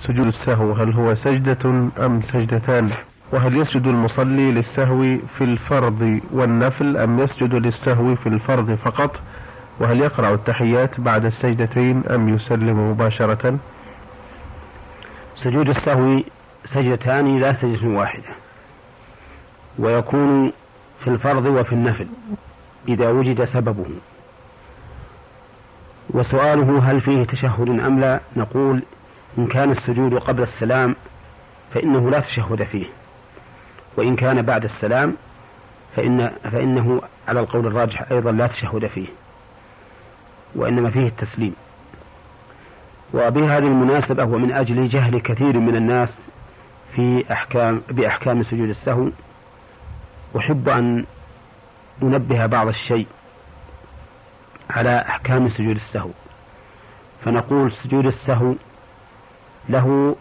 سجود السهو هل هو سجدة أم سجدتان؟ وهل يسجد المصلي للسهو في الفرض والنفل أم يسجد للسهو في الفرض فقط؟ وهل يقرأ التحيات بعد السجدتين أم يسلم مباشرة؟ سجود السهو سجدتان لا سجدة واحدة، ويكون في الفرض وفي النفل إذا وجد سببه. وسؤاله هل فيه تشهد أم لا، نقول إن كان السجود قبل السلام فإنه لا تشهد فيه، وإن كان بعد السلام فإنه على القول الراجح أيضا لا تشهد فيه، وإنما فيه التسليم. وبهذه المناسبة ومن أجل جهل كثير من الناس بأحكام سجود السهو أحب أن ننبه بعض الشيء على أحكام سجود السهو. فنقول سجود السهو له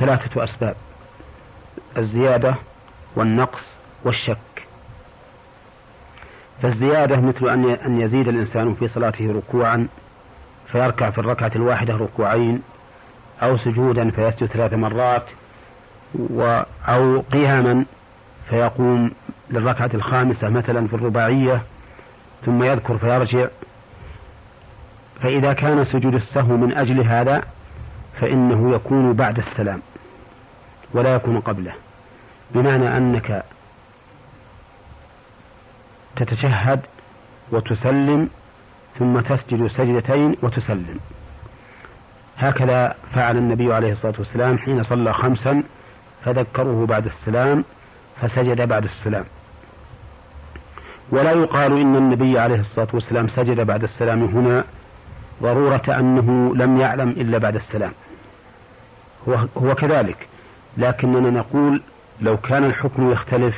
3 أسباب: الزيادة والنقص والشك. فالزيادة مثل أن يزيد الإنسان في صلاته ركوعا فيركع في الركعة الواحدة ركوعين، أو سجودا فيسجد 3 مرات، أو قياما فيقوم للركعة الخامسة مثلا في الرباعية ثم يذكر فيرجع. فإذا كان سجود السهو من أجل هذا فإنه يكون بعد السلام ولا يكون قبله، بمعنى أنك تتشهد وتسلم ثم تسجد سجدتين وتسلم. هكذا فعل النبي عليه الصلاة والسلام حين صلى 5 فذكروه بعد السلام فسجد بعد السلام. ولا يقال إن النبي عليه الصلاة والسلام سجد بعد السلام هنا ضرورة أنه لم يعلم إلا بعد السلام، هو كذلك، لكننا نقول لو كان الحكم يختلف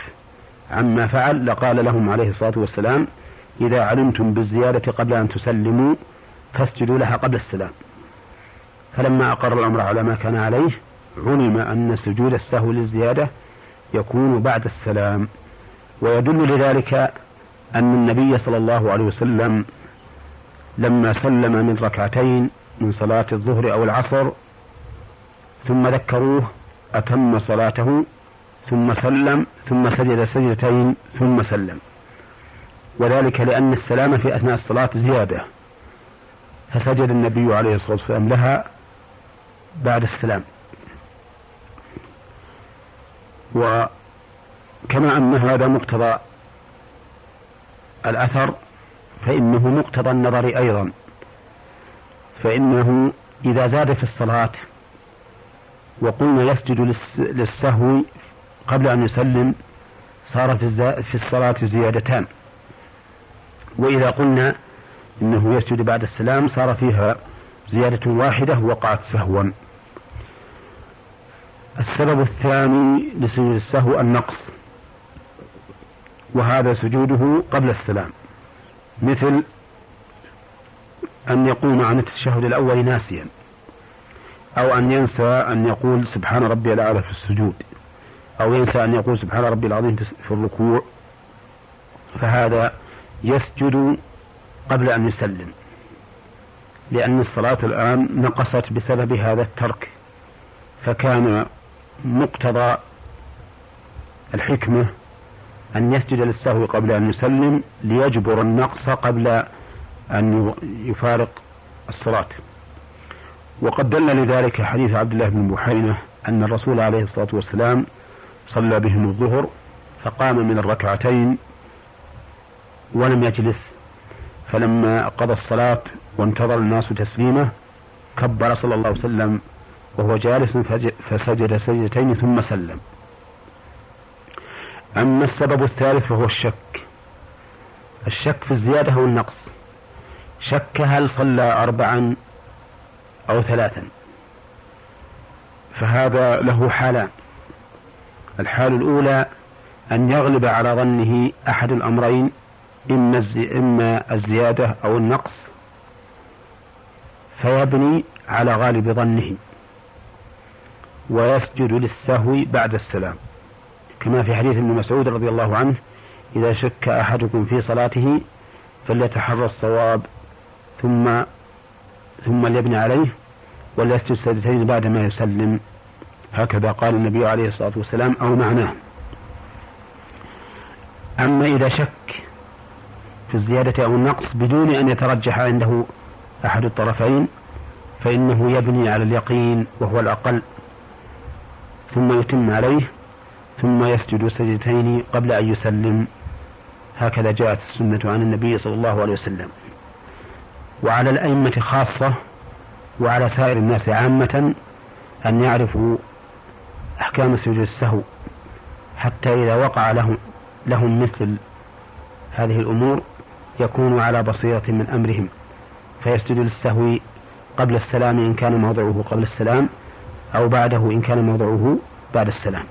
عما فعل لقال لهم عليه الصلاة والسلام: إذا علمتم بالزيادة قبل أن تسلموا فاسجدوا لها قبل السلام. فلما أقر الأمر على ما كان عليه علم أن سجود السهو للزيادة يكون بعد السلام. ويدل لذلك أن النبي صلى الله عليه وسلم لما سلم من ركعتين من صلاة الظهر أو العصر ثم ذكروه أتم صلاته ثم سلم ثم سجد سجدتين ثم سلم، وذلك لأن السلام في أثناء الصلاة زيادة، فسجد النبي عليه الصلاة والسلام لها بعد السلام. وكما أن هذا مقتضى الأثر فإنه مقتضى النظر أيضا، فإنه إذا زاد في الصلاة وقلنا يسجد للسهو قبل أن يسلم صار في الصلاة زيادتان، وإذا قلنا إنه يسجد بعد السلام صار فيها زيادة واحدة وقعت سهوا. السبب الثاني لسجود السهو النقص، وهذا سجوده قبل السلام، مثل أن يقوم عن التشهد الأول ناسيا، أو أن ينسى أن يقول سبحان ربي الأعلى في السجود، أو ينسى أن يقول سبحان ربي العظيم في الركوع، فهذا يسجد قبل أن يسلم، لأن الصلاة الآن نقصت بسبب هذا الترك، فكان مقتضى الحكمة أن يسجد للسهو قبل أن يسلم ليجبر النقص قبل أن يفارق الصلاة. وقد دل لذلك حديث عبد الله بن بحينة أن الرسول عليه الصلاة والسلام صلى بهم الظهر فقام من الركعتين ولم يجلس، فلما قضى الصلاة وانتظر الناس تسليمه كبر صلى الله عليه وسلم وهو جالس فسجد سجدتين ثم سلم. أما السبب الثالث فهو الشك في الزيادة والنقص. شك هل صلى 4 أو 3، فهذا له حالان: الحال الأولى أن يغلب على ظنه أحد الأمرين، إما الزيادة أو النقص، فيبني على غالب ظنه ويسجد للسهو بعد السلام، كما في حديث ابن مسعود رضي الله عنه: إذا شك أحدكم في صلاته فليتحرى الصواب ثم ليبني عليه، ولا يسجد سجدتين بعد ما يسلم، هكذا قال النبي عليه الصلاة والسلام أو معناه. أما إذا شك في الزيادة أو النقص بدون أن يترجح عنده أحد الطرفين فإنه يبني على اليقين وهو الأقل ثم يتم عليه ثم يسجد سجدتين قبل أن يسلم، هكذا جاءت السنة عن النبي صلى الله عليه وسلم. وعلى الأئمة خاصة وعلى سائر الناس عامة أن يعرفوا أحكام سجود السهو، حتى إذا وقع لهم مثل هذه الأمور يكونوا على بصيرة من أمرهم، فيسجد للسهو قبل السلام إن كان موضعه قبل السلام، أو بعده إن كان موضعه بعد السلام.